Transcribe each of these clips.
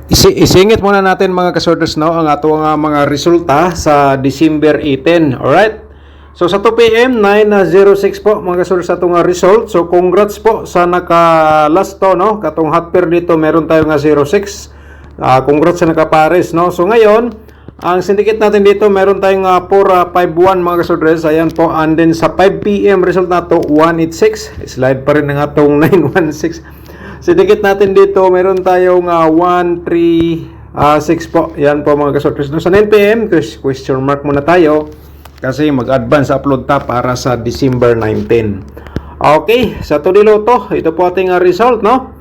Isingit muna natin mga kasorters no ang ato nga mga resulta sa December 18. Alright? So sa 2 PM 9:06 po mga kasorters ato nga result. So congrats po sa naka-last to no. Katong hot pair dito meron tayo nga 06. Congrats sa nakapares no. So ngayon, ang syndicate natin dito meron tayong 451 mga kasorters. Ayan po. And then sa 5 PM result nato 186. Slide pa rin ng atong 916. Syndicate natin dito, meron tayong 136 po. Yan po mga kasorters. Sa 9 PM, question mark muna tayo kasi mag-advance upload ta para sa December 19. Okay, sa Todiloto, ito po ating result, no?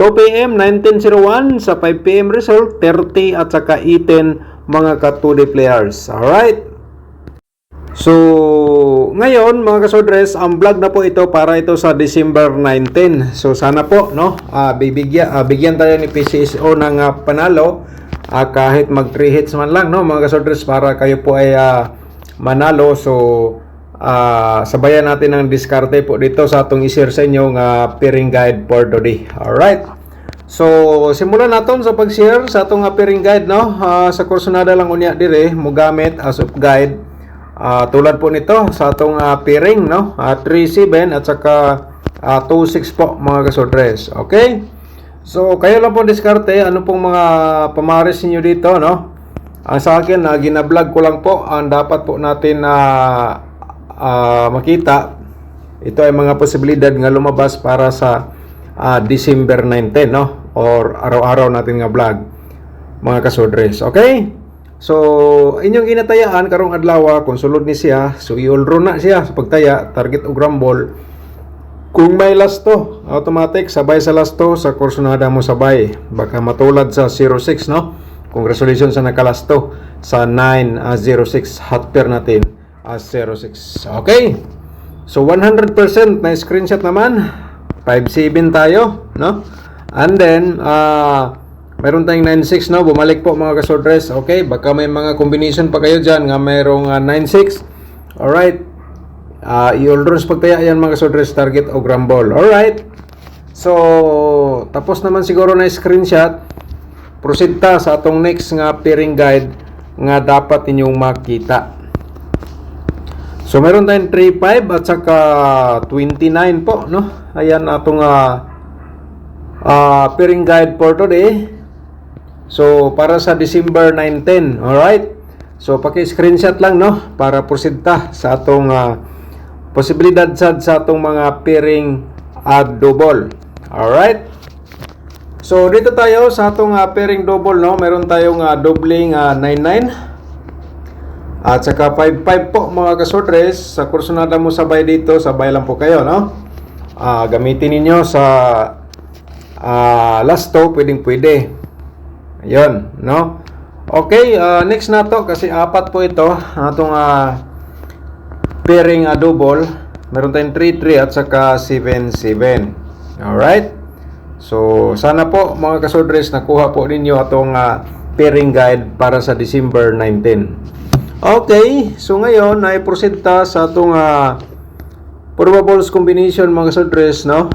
2 PM, 1901. Sa 5 PM result, 30 at saka 18 mga ka-2D players. Alright? So, ngayon mga kasodres, ang vlog na po ito para ito sa December 19. So, sana po, no, bigyan tayo ni PCSO ng panalo kahit mag 3 hits man lang, no, mga kasodres, para kayo po ay manalo. So, sabayan natin ang diskarte po dito sa atong i-share sa inyong pairing guide for today. Alright. So, simulan natin sa pag-share sa atong pairing guide, no. Sa kursunada lang unya dire mo gamit as of guide. Tulad po nito sa atong pairing, no? 3-7 at saka 2-6 po mga kasodres. Okay? So, kayo lang po diskarte ano pong mga pamares niyo dito, no? Ang sa akin, gina-vlog ko lang po ang dapat po natin makita. Ito ay mga posibilidad nga lumabas para sa December 19, no? Or araw-araw natin nga vlog mga kasodres. Okay? So, inyong ginatayaan karong adlaw kung sulod ni siya, so i-all na siya sa pagtaya, target o grumble. Kung may last to, automatic sabay sa last to sa kursunada mo sabay. Baka matulad sa 06, no? Congratulations sa nakalast to sa 906 hot pair natin as 06. Okay? So 100% na screenshot naman. 57 tayo, no? And then meron tayong 96, no? Bumalik po mga kasodres. Okay, baka may mga combination pa kayo dyan nga mayroong 96. Alright. I-all runs pagtaya yan mga kasodres, target o grumble. Alright. So, tapos naman siguro na screenshot. Proceed ta sa atong next nga pairing guide nga dapat inyong makita. So, meron tayong 35 at saka 29 po, no? Ayan atong pairing guide for today. So, para sa December 19, alright? So, paki-screenshot lang, no? Para proceed ta sa atong posibilidad sa atong mga pairing double. Alright? So, dito tayo sa atong pairing double, no? Meron tayong doubling 99 at saka 55 po, mga kasodres. Sa kursunada mo sabay dito, sabay lang po kayo, no? Gamitin ninyo sa last to, pwede. Ayun, no? Okay, next na to kasi apat po ito atong pairing double. Meron tayong 3-3 at saka 7-7. Alright? So, sana po mga kasodres nakuha po ninyo atong pairing guide para sa December 19. Okay, so ngayon ay proceed ta sa atong probables combination mga kasodres, no?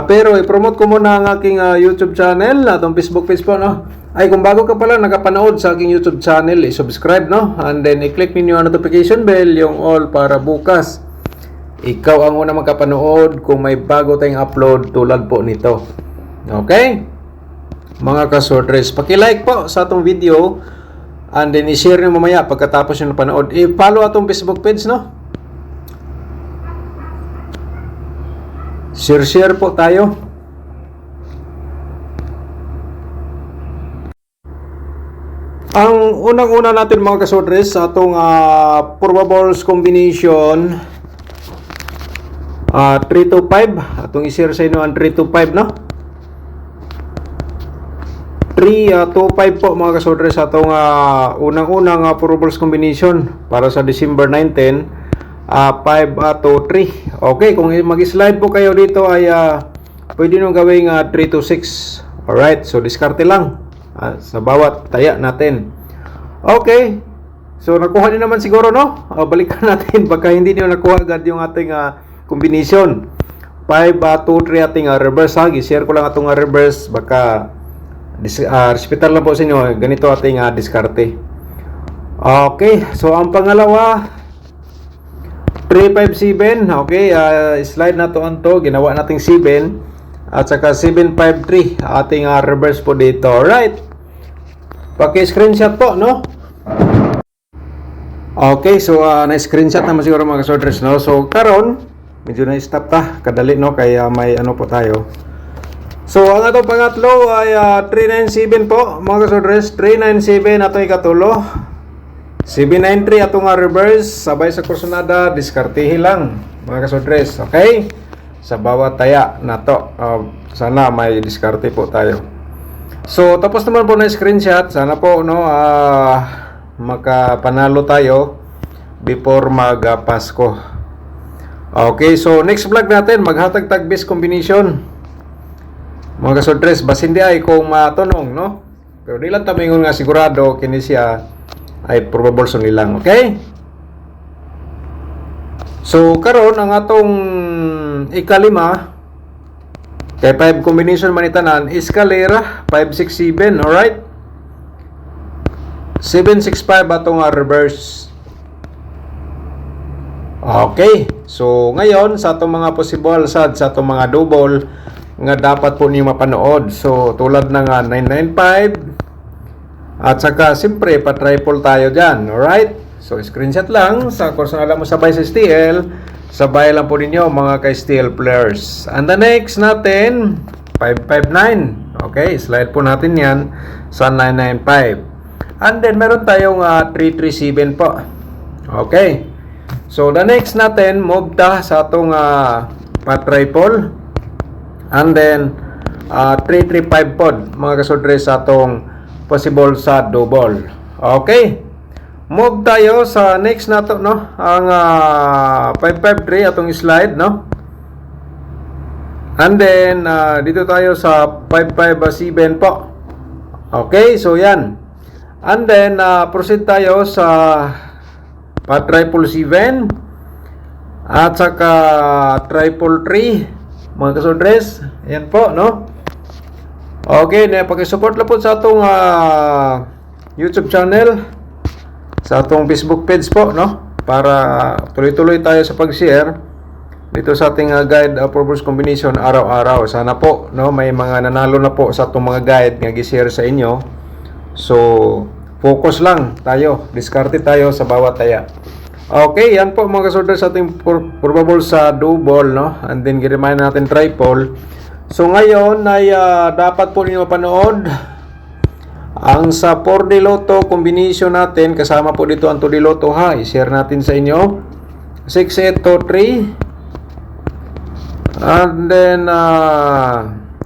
Pero i-promote ko muna ang aking YouTube channel, atong Facebook page po, no? Ay, kung bago ka pala nakapanood sa aking YouTube channel, i-subscribe, no? And then i-click ninyo ang notification bell, yung all, para bukas ikaw ang una magkapanood kung may bago tayong upload tulad po nito. Okay? Mga kasodres, paki-like po sa atong video and then i-share nyo mamaya pagkatapos nyo napanood. I-follow atong Facebook page, no? Share po tayo. Ang unang-una natin mga kasodres sa atong probables combination 3-5. Atong i-share sa inyo ang 3-5, no? 3-2-5 po mga kasodres sa atong unang-unang probables combination para sa December 19. 5-2-3. Okay, kung mag-slide po kayo dito ay pwede nyo gawing 3-6. Alright, so diskarte lang sa bawat taya natin. Okay, so nakuha din naman siguro, no? Balikan natin baka hindi nyo nakuha agad yung ating combination. 5, 2, 3 ating reverse ha. I-share ko lang atong reverse. Baka respetar lang po sa inyo, ganito ating diskarte. Okay, so ang pangalawa 357, okay, slide na to anto, ginawa nating 7 at saka 753 ating reverse po dito. Alright, paki-screenshot po, no? Okay, so na-screenshot naman siguro mga kasodres, no? So karon medyo na-stop ta, kadali, no? Kaya may ano po tayo. So ang atong pangatlo ay 397 po mga kasodres, 397 atong ikatulo, 793 atong reverse, sabay sa kursunada, diskartehi lang mga kasodres, okay? Sa bawat taya na to, sana may diskarte po tayo. So tapos naman po na screenshot, sana po, no, makapanalo tayo before mag-Pasko. Okay, so next vlog natin, maghatag tag best combination mga kasodres, bas hindi ay kung matunong, no? Pero di lang tamingon nga sigurado kini siya ay probable so nilang, okay? So karon ang atong ikalima kay 5 combination manitanan, escalera 567, alright? 765 atong reverse. Okay, so ngayon sa atong mga possible sad sa atong mga double nga dapat po niyo mapanood. So tulad ng 995 at saka siyempre pa-triple tayo dyan, alright? So screenshot lang sa kung saan alam mo sabay sa STL, sabay lang po ninyo mga ka-STL players. And the next natin 559, okay, slide po natin yan sa 995. And then meron tayong 337 po, okay? So the next natin, move ta sa atong pa-triple. And then 335 pod mga kasodres sa atong possible sa double. Okay, move tayo sa next na to, no? Ang 553 atong slide, no? And then dito tayo sa 557 po. Okay, so yan. And then proceed tayo sa pa-triple 7 at saka triple 3 mga kasodres. Yan po, no? Okay, paki-support lang po sa atong YouTube channel, sa atong Facebook page po, no? Para tuloy-tuloy tayo sa pag-share dito sa ating guide for Bruce combination araw-araw. Sana po, no, may mga nanalo na po sa atong mga guide nga gi-share sa inyo. So, focus lang tayo, diskarte tayo sa bawat taya. Okay, yan po mga kasorder sa ating probable sa double, no? And then i-remind natin triple. So ngayon ay dapat po ninyo mapanood ang sa 4D Lotto combination natin. Kasama po dito ang 2D Lotto, ha. I-share natin sa inyo. 6823 and then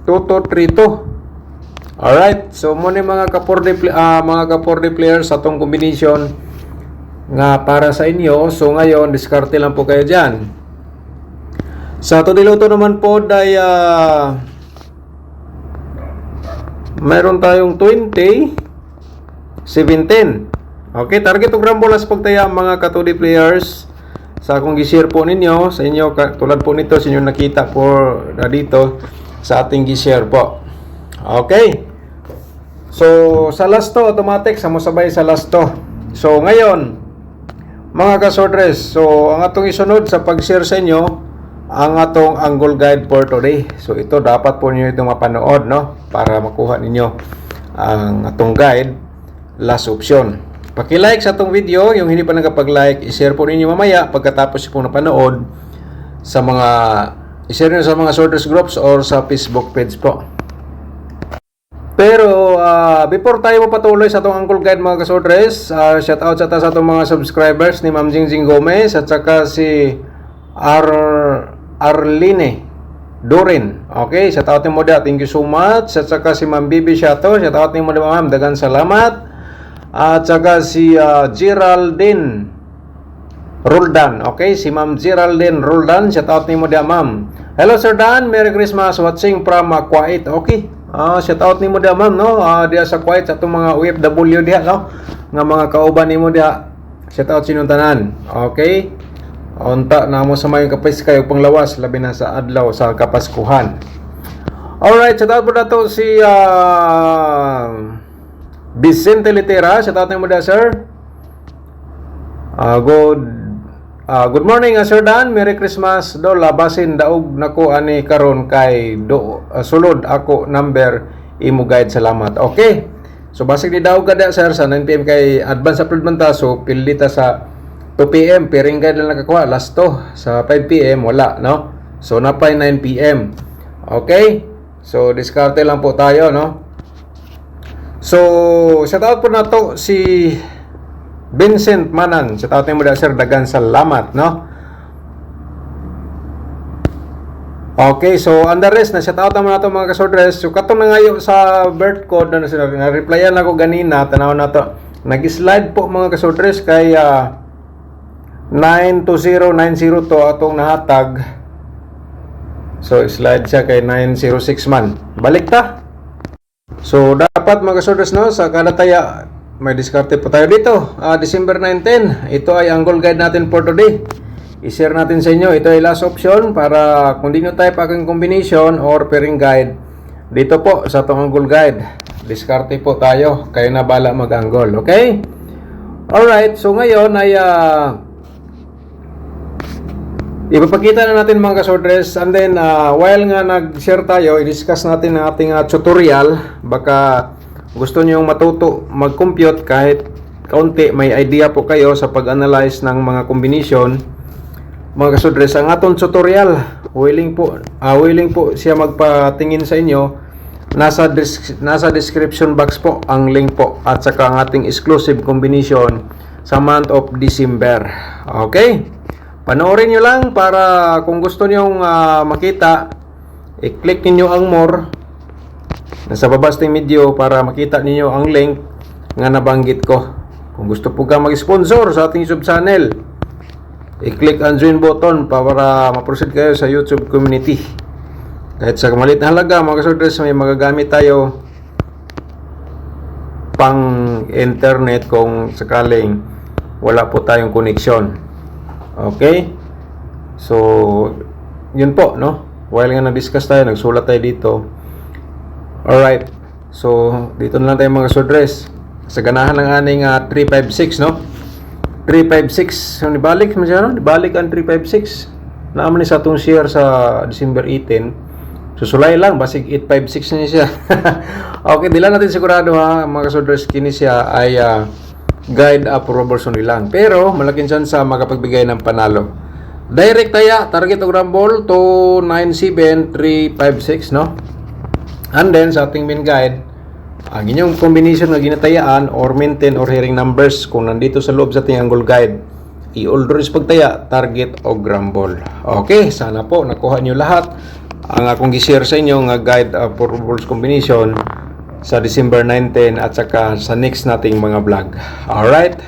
2232. Alright, so muna mga ka-4D players sa itong combination nga para sa inyo. So ngayon, diskarte lang po kayo dyan. Sa to diloto naman po ay mayroon tayong 20 17. Okay, target og rambolas pagtaya mga ka-2D players sa akong gi-share po ninyo sa inyo, tulad po nito sa inyo nakita po dito sa ating gi-share po. Okay, so sa last to automatic samo sabay sa last to. So ngayon mga ka-sortress, so ang atong isunod sa pag-share sa inyo ang atong angle guide for today. So ito dapat po niyo itong mapanood, no, para makuha ninyo ang atong guide last option. Paki-like sa atong video, yung hindi pa nakapag-like, i-share po ninyo mamaya pagkatapos po napanood sa mga i-share niyo sa mga sorters groups or sa Facebook page po. Pero before tayo mapatuloy sa atong angle guide mga kasortres, shout out sa atong mga subscribers ni Ma'am Jingjing Gomez at saka si Arline Dorin. Okay, shout out ni mo da. Thank you so much. At saka si Ma'am Bibi Shato, shout out ni mo da, ma'am. Dagan salamat. At saka si Geraldine Roldan. Okay, si Ma'am Geraldine Roldan, shout out ni mo da, ma'am. Hello Sir Dan, Merry Christmas, watching from Kuwait. Okay, shout out ni mo da, ma'am, no? Diya sa Kuwait sa itong mga OFW diya, no? Nga mga kauban ni mo diya. Shout out sinyong tanan. Okay, unta na mo sa mayong kapis kayo panglawas labi na sa adlaw sa Kapaskuhan. Alright, shout out po na to si Vicente Litera. Shout out mo na, sir. Good morning, Sir Dan. Merry Christmas. Do labasin daog nako ani karon kay sulod ako number imo guide. Salamat. Okay. So basig ni daog kada, sir, sa 9 PM kay advance upload man ta, so pildita sa 2 PM pairing guide lang nakakuha, last to sa 5 PM wala, no? So napay 9 PM. Okay? So diskarte lang po tayo, no? So shout out po na to si Vincent Manan. Shout out mo da, sir, dagan salamat, no? Okay, so on the rest na shout out naman nato mga kasordres. So katong nangayo sa birth code na na-replyan ako ganina, tanaw na to. Nag-slide po mga kasordres kay 92090 to atong nahatag. So slide siya kay 906 man. Balik ta. So dapat mga kasordres, no, sa kada taya may diskarte po tayo dito. December 19, ito ay ang goal guide natin for today. I-share natin sa inyo. Ito ay last option para kung di nyo tayo paging combination or pairing guide. Dito po sa itong angle guide. Diskarte po tayo. Kayo na bala mag-angle. Okay? Alright. So ngayon ay ipapakita na natin mga kasordres. And then while nga nag-share tayo, i-discuss natin ang ating tutorial. Baka gusto nyo matuto mag-compute kahit kaunti, may idea po kayo sa pag-analyze ng mga combination. Mga kasudres, ang atong tutorial, willing po siya magpatingin sa inyo. Nasa description box po ang link po, at saka ang ating exclusive combination sa month of December. Okay? Panoorin nyo lang para kung gusto nyong makita, i-click ninyo ang more nasa babas ng video para makita ninyo ang link nga nabanggit ko. Kung gusto po ka mag-sponsor sa ating YouTube channel, i-click ang join button para ma-proceed kayo sa YouTube community. Kahit sa maliit na halaga mga kasordres, may magagamit tayo pang internet kung sakaling wala po tayong connection. Okay? So yun po, no? While nga nag-discuss tayo, nagsulat tayo dito. Alright, so dito na lang tayo mga kasordres. Sa ganahan ng aning 356, no? 356, yung nibalik masyado, nibalik ang 356. Naaman ni sa itong share sa December 18. Susulay lang, basig 856 niya siya. Okay, di lang natin sigurado, ha, mga kasordres, kini siya ay guide approval sunod lang. Pero malaking chance sa makapagbigay ng panalo. Direct taya, target o rumble to 97356, no? And then sa ating main guide, ang inyong combination na ginatayaan or maintain or hearing numbers kung nandito sa loob sa ating angle guide, i-always pagtaya, target o grumble. Okay, sana po nakuha nyo lahat ang akong gi-share sa inyo nga guide for balls combination sa December 19 at saka sa next nating mga vlog. Alright?